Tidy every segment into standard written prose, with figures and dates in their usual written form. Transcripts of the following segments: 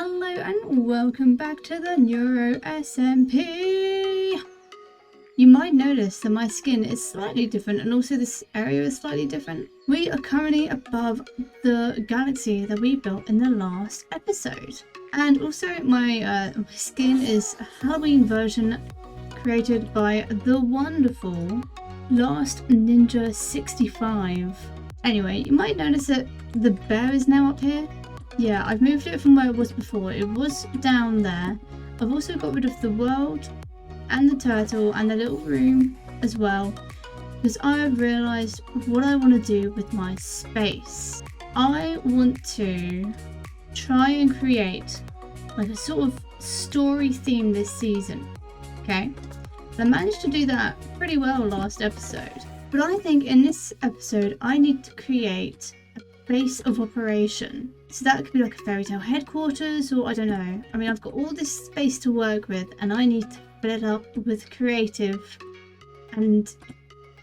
Hello and welcome back to the NeuroSMP. You might notice that my skin is slightly different and also this area is slightly different. We are currently above the galaxy that we built in the last episode. And also my skin is a Halloween version created by the wonderful Last Ninja 65. Anyway, you might notice that the bear is now up here. Yeah, I've moved it from where it was before. It was down there. I've also got rid of the world and the turtle and the little room as well, because I have realised what I want to do with my space. I want to try and create like a sort of story theme this season, okay? I managed to do that pretty well last episode, but I think in this episode I need to create a base of operation. So that could be like a fairy tale headquarters, or I don't know. I mean, I've got all this space to work with and I need to fill it up with creative and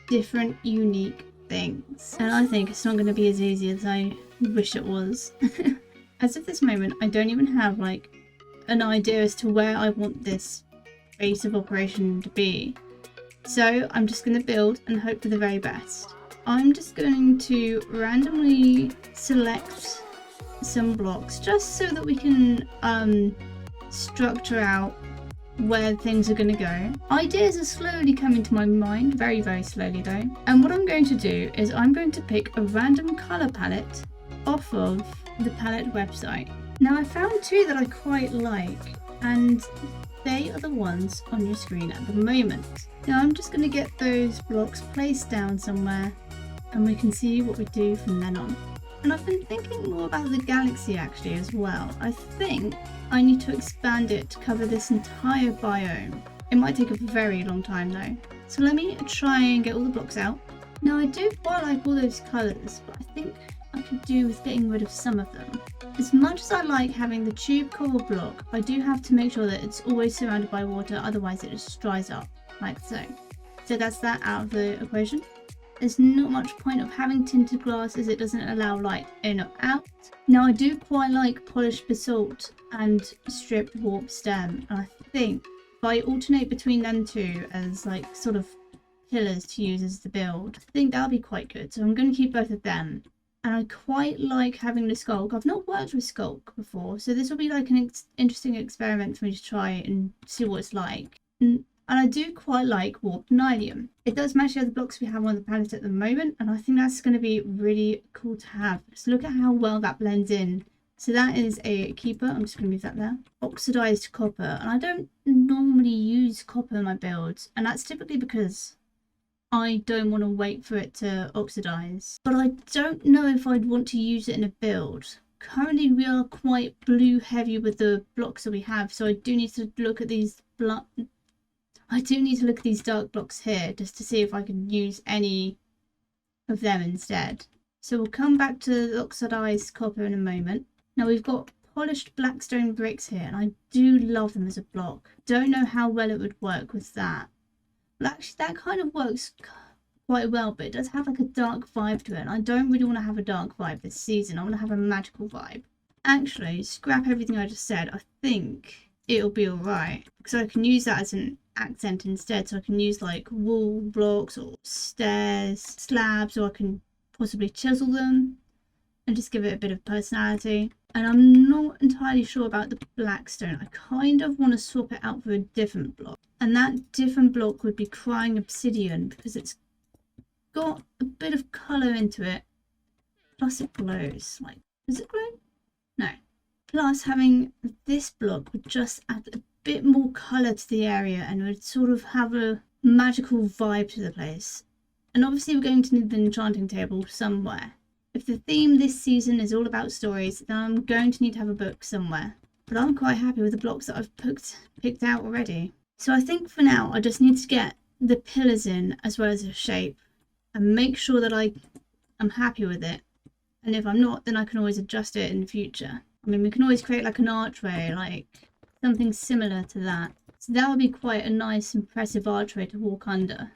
different unique things. And I think it's not going to be as easy as I wish it was. As of this moment, I don't even have like an idea as to where I want this base of operation to be. So I'm just going to build and hope for the very best. I'm just going to randomly select some blocks just so that we can structure out where things are going to go. Ideas are slowly coming to my mind, very slowly though. And what I'm going to do is I'm going to pick a random colour palette off of the palette website. Now I found two that I quite like, and they are the ones on your screen at the moment. Now I'm just going to get those blocks placed down somewhere and we can see what we do from then on. And I've been thinking more about the galaxy actually as well. I think I need to expand it to cover this entire biome. It might take a very long time though. So let me try and get all the blocks out. Now I do quite like all those colours, but I think I could do with getting rid of some of them. As much as I like having the tube core block, I do have to make sure that it's always surrounded by water, otherwise it just dries up, like so. So that's that out of the equation. There's not much point of having tinted glass as it doesn't allow light in or out. Now I do quite like polished basalt and stripped warp stem, and I think if I alternate between them two as like sort of pillars to use as the build, I think that'll be quite good. So I'm going to keep both of them. And I quite like having the skulk. I've not worked with skulk before, so this will be like an interesting experiment for me to try and see what it's like. And I do quite like warped nylium. It does match the other blocks we have on the palette at the moment, and I think that's going to be really cool to have. Just look at how well that blends in. So that is a keeper. I'm just going to move that there. Oxidized copper, and I don't normally use copper in my builds, and that's typically because I don't want to wait for it to oxidize. But I don't know if I'd want to use it in a build. Currently we are quite blue heavy with the blocks that we have, so I do need to look at these dark blocks here just to see if I can use any of them instead. So we'll come back to the oxidized copper in a moment. Now we've got polished blackstone bricks here, and I do love them as a block. Don't know how well it would work with that. Well, actually that kind of works quite well, but it does have like a dark vibe to it, and I don't really want to have a dark vibe this season. I want to have a magical vibe. Actually, scrap everything I just said. I think it'll be alright, because I can use that as an accent instead. So I can use like wall blocks or stairs, slabs, or I can possibly chisel them and just give it a bit of personality. And I'm not entirely sure about the blackstone. I kind of want to swap it out for a different block. And that different block would be crying obsidian, because it's got a bit of colour into it. Plus it glows. Like, does it glow? No. Plus having this block would just add a bit more colour to the area and would sort of have a magical vibe to the place. And obviously we're going to need the enchanting table somewhere. If the theme this season is all about stories, then I'm going to need to have a book somewhere. But I'm quite happy with the blocks that I've picked out already. So I think for now I just need to get the pillars in as well as the shape and make sure that I'm happy with it. And if I'm not, then I can always adjust it in the future. I mean, we can always create like an archway, like something similar to that. So that would be quite a nice impressive archway to walk under.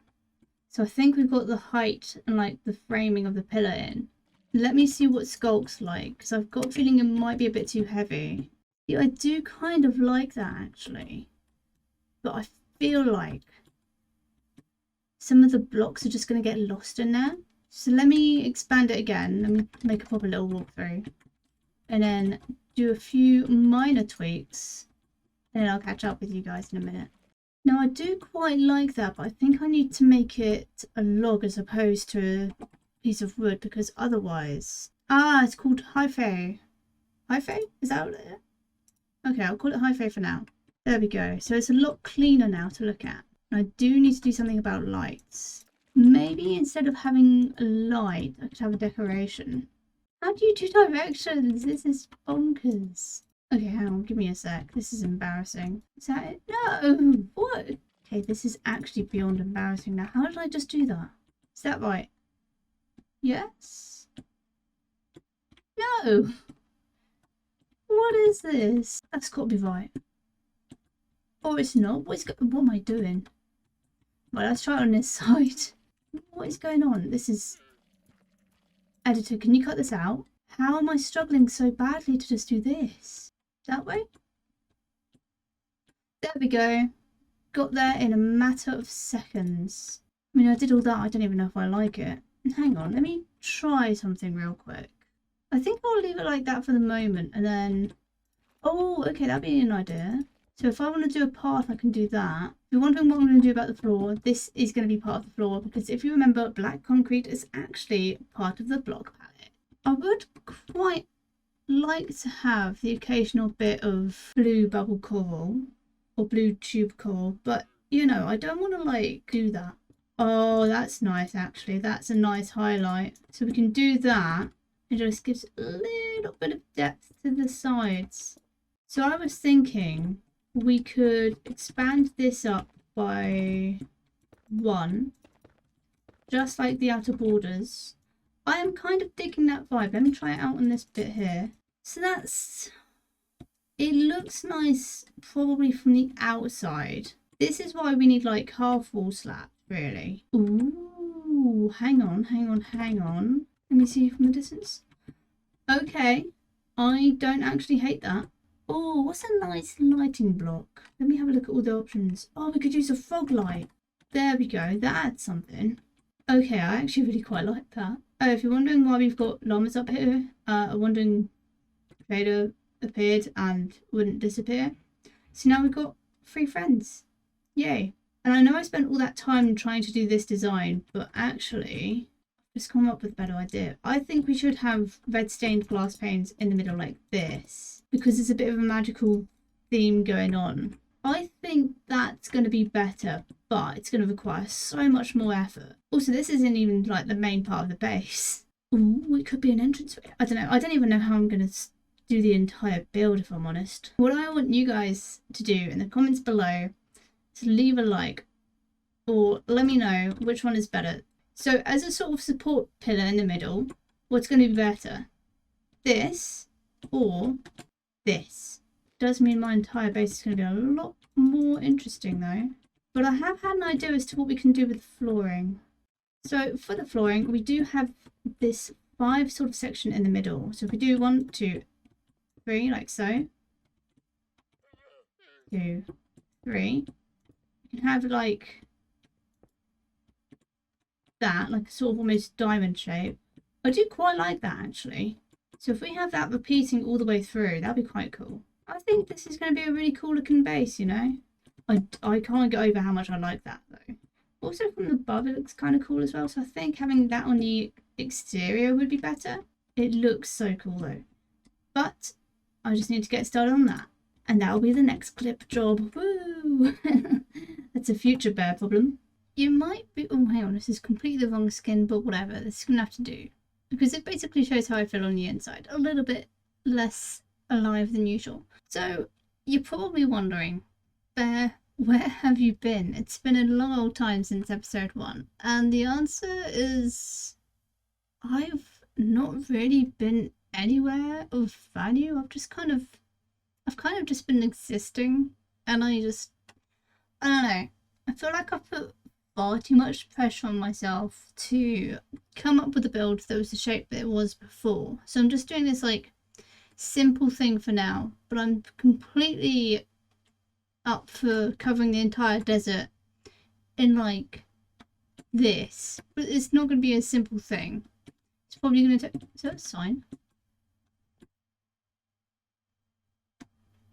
So I think we've got the height and like the framing of the pillar in. Let me see what skulk's like, because I've got a feeling it might be a bit too heavy. Yeah, I do kind of like that actually, but I feel like some of the blocks are just going to get lost in there. So let me expand it again. Let me make a proper little walkthrough and then do a few minor tweaks, and then I'll catch up with you guys in a minute. Now I do quite like that, but I think I need to make it a log as opposed to a piece of wood, because otherwise... Ah, it's called hyphae. Hyphae? Is that what it is? Okay, I'll call it hyphae for now. There we go. So it's a lot cleaner now to look at. I do need to do something about lights. Maybe instead of having a light, I could have a decoration. How do you do directions? This is bonkers. Okay, hang on, give me a sec. This is embarrassing. Is that it? No! What? Okay, this is actually beyond embarrassing now. How did I just do that? Is that right? Yes? No! What is this? That's got to be right. Or it's not. What am I doing? Well, let's try it on this side. What is going on? This is... Editor, can you cut this out? How am I struggling so badly to just do this? That way? There we go. Got there in a matter of seconds. I mean, I did all that. I don't even know if I like it. Hang on, let me try something real quick. I think I'll leave it like that for the moment, and then... Oh, okay, that'd be an idea. So if I want to do a path, I can do that. If you're wondering what I'm going to do about the floor, this is going to be part of the floor, because if you remember, black concrete is actually part of the block palette. I would quite like to have the occasional bit of blue bubble coral or blue tube coral, but you know, I don't want to like do that. Oh, that's nice actually. That's a nice highlight. So we can do that. It just gives a little bit of depth to the sides. So I was thinking we could expand this up by 1, just like the outer borders. I am kind of digging that vibe. Let me try it out on this bit here. So that's... It looks nice probably from the outside. This is why we need like half wall slab, really. Ooh, hang on. Let me see from the distance. Okay, I don't actually hate that. Oh, what's a nice lighting block? Let me have a look at all the options. Oh, we could use a fog light. There we go. That adds something. Okay, I actually really quite like that. Oh, if you're wondering why we've got llamas up here, wondering Trader appeared and wouldn't disappear. So now we've got 3 friends. Yay. And I know I spent all that time trying to do this design, but actually I've just come up with a better idea. I think we should have red stained glass panes in the middle like this, because there's a bit of a magical theme going on. I think that's going to be better, but it's going to require so much more effort. Also, this isn't even like the main part of the base. Ooh, it could be an entranceway. I don't know. I don't even know how I'm going to do the entire build, if I'm honest. What I want you guys to do in the comments below is leave a like, or let me know which one is better. So as a sort of support pillar in the middle, what's going to be better? This or this? Does mean my entire base is going to be a lot more interesting though. But I have had an idea as to what we can do with the flooring. So for the flooring, we do have this 5 sort of section in the middle. So if we do 1, 2, 3, like so. 2, 3. You can have like that, like a sort of almost diamond shape. I do quite like that actually. So if we have that repeating all the way through, that'd be quite cool. I think this is going to be a really cool looking base, you know. I can't get over how much I like that though. Also from above it looks kind of cool as well. So I think having that on the exterior would be better. It looks so cool though. But I just need to get started on that. And that'll be the next clip job. Woo! That's a future bear problem. You might be... Oh, hang on. This is completely the wrong skin, but whatever. This is going to have to do. Because it basically shows how I feel on the inside. A little bit less alive than usual. So, you're probably wondering, Bear, where have you been? It's been a long old time since episode 1. And the answer is... I've not really been anywhere of value. I've kind of just been existing, and I don't know. I feel like I've put far too much pressure on myself to come up with a build that was the shape that it was before. So I'm just doing this like simple thing for now, but I'm completely up for covering the entire desert in like this. But it's not going to be a simple thing. It's probably going to take... Is that a sign?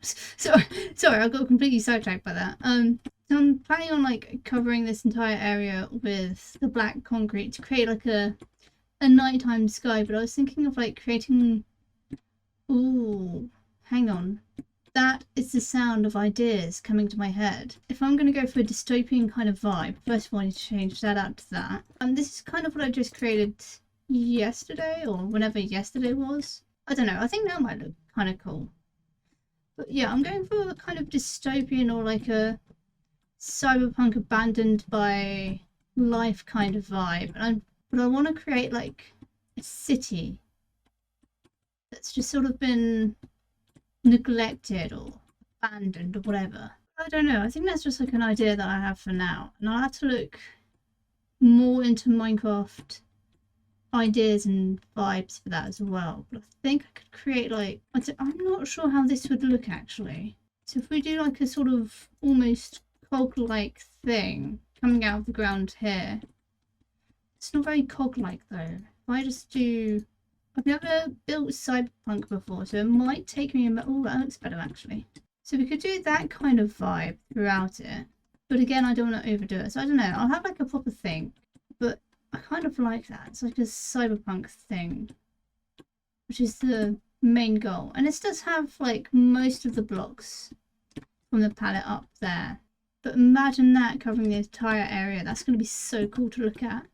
Sorry, I got completely sidetracked by that. So I'm planning on like covering this entire area with the black concrete to create like a nighttime sky, but I was thinking of like creating... Ooh, hang on. That is the sound of ideas coming to my head. If I'm going to go for a dystopian kind of vibe, first of all I need to change that out to that. This is kind of what I just created yesterday, or whenever yesterday was. I don't know, I think that might look kind of cool. But yeah, I'm going for a kind of dystopian or like a cyberpunk abandoned by life kind of vibe. But I want to create like a city that's just sort of been neglected or abandoned or whatever. I don't know. I think that's just like an idea that I have for now. And I'll have to look more into Minecraft ideas and vibes for that as well. But I think I could create like... I'm not sure how this would look actually. So if we do like a sort of almost cog-like thing coming out of the ground here. It's not very cog-like though. If I just do... I've never built cyberpunk before, so it might take me a minute. Oh, that looks better actually. So we could do that kind of vibe throughout it. But again, I don't want to overdo it. So I don't know. I'll have like a proper thing. But I kind of like that. It's like a cyberpunk thing, which is the main goal. And this does have like most of the blocks from the palette up there. But imagine that covering the entire area. That's going to be so cool to look at.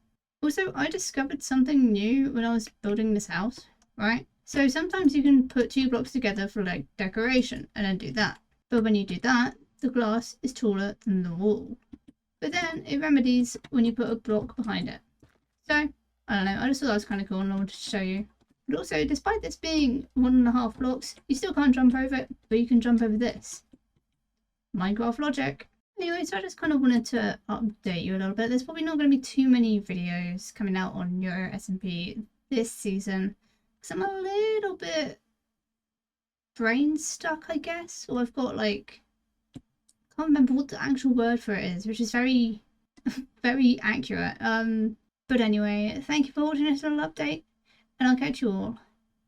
Also, I discovered something new when I was building this house, right? So sometimes you can put 2 blocks together for like decoration and then do that. But when you do that, the glass is taller than the wall. But then it remedies when you put a block behind it. So, I don't know, I just thought that was kind of cool and I wanted to show you. But also, despite this being 1.5 blocks, you still can't jump over it, but you can jump over this. Minecraft logic. Anyway, so I just kind of wanted to update you a little bit. There's probably not going to be too many videos coming out on NeuroSMP this season, because I'm a little bit brain stuck, I guess. Or I've got like... I can't remember what the actual word for it is, which is very, very accurate. But anyway, thank you for watching this little update, and I'll catch you all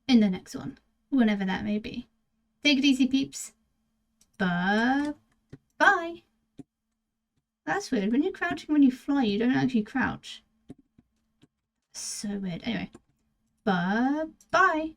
in the next one, whenever that may be. Take it easy, peeps. Bye. Bye. That's weird. When you're crouching when you fly, you don't actually crouch. So weird. Anyway. Bye. Bye.